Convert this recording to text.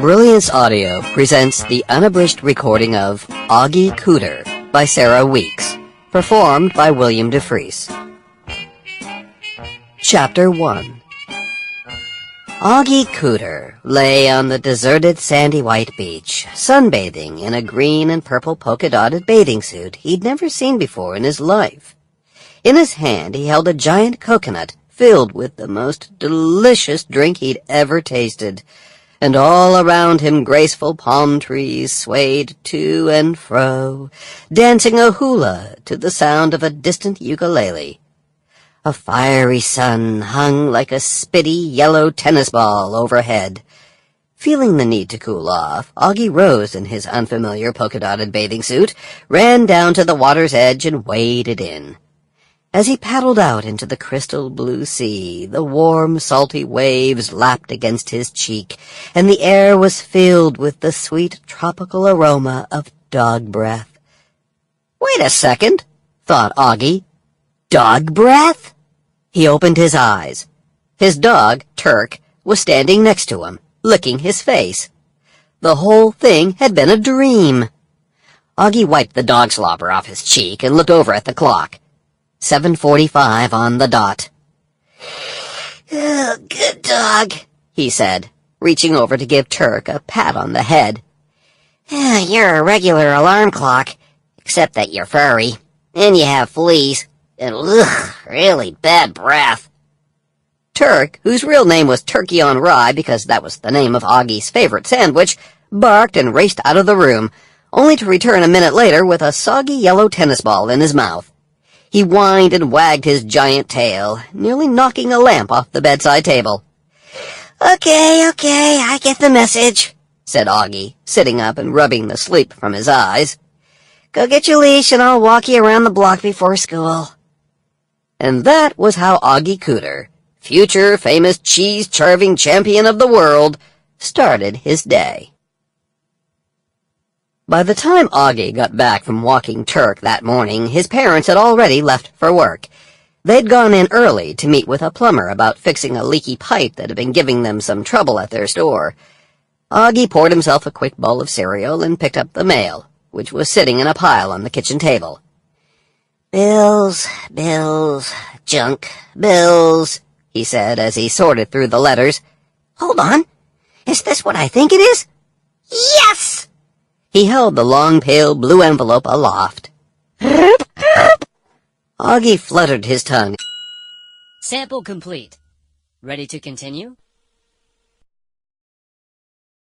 Brilliance Audio presents the unabridged recording of Oggie Cooder by Sarah Weeks, performed by William Dufris. Chapter 1. Oggie Cooder lay on the deserted sandy white beach, sunbathing in a green and purple polka-dotted bathing suit he'd never seen before in his life. In his hand he held a giant coconut filled with the most delicious drink he'd ever tasted, and all around him graceful palm trees swayed to and fro, dancing a hula to the sound of a distant ukulele. A fiery sun hung like a spitty yellow tennis ball overhead. Feeling the need to cool off, Oggie rose in his unfamiliar polka-dotted bathing suit, ran down to the water's edge, and waded in. As he paddled out into the crystal blue sea, the warm, salty waves lapped against his cheek, and the air was filled with the sweet tropical aroma of dog breath. "Wait a second," thought Oggie. "Dog breath?" He opened his eyes. His dog, Turk, was standing next to him, licking his face. The whole thing had been a dream. Oggie wiped the dog slobber off his cheek and looked over at the clock. 7:45 on the dot. "Oh, good dog," he said, reaching over to give Turk a pat on the head. "You're a regular alarm clock, except that you're furry, and you have fleas, and really bad breath." Turk, whose real name was Turkey on Rye because that was the name of Oggie's favorite sandwich, barked and raced out of the room, only to return a minute later with a soggy yellow tennis ball in his mouth. He whined and wagged his giant tail, nearly knocking a lamp off the bedside table. Okay, I get the message," said Oggie, sitting up and rubbing the sleep from his eyes. "Go get your leash and I'll walk you around the block before school." And that was how Oggie Cooder, future famous cheese-charving champion of the world, started his day. By the time Oggie got back from walking Turk that morning, his parents had already left for work. They'd gone in early to meet with a plumber about fixing a leaky pipe that had been giving them some trouble at their store. Oggie poured himself a quick bowl of cereal and picked up the mail, which was sitting in a pile on the kitchen table. Bills, junk, bills, he said as he sorted through the letters. "Hold on, is this what I think it is? Yes!" He held the long, pale blue envelope aloft. Oggie fluttered his tongue. Sample complete. Ready to continue?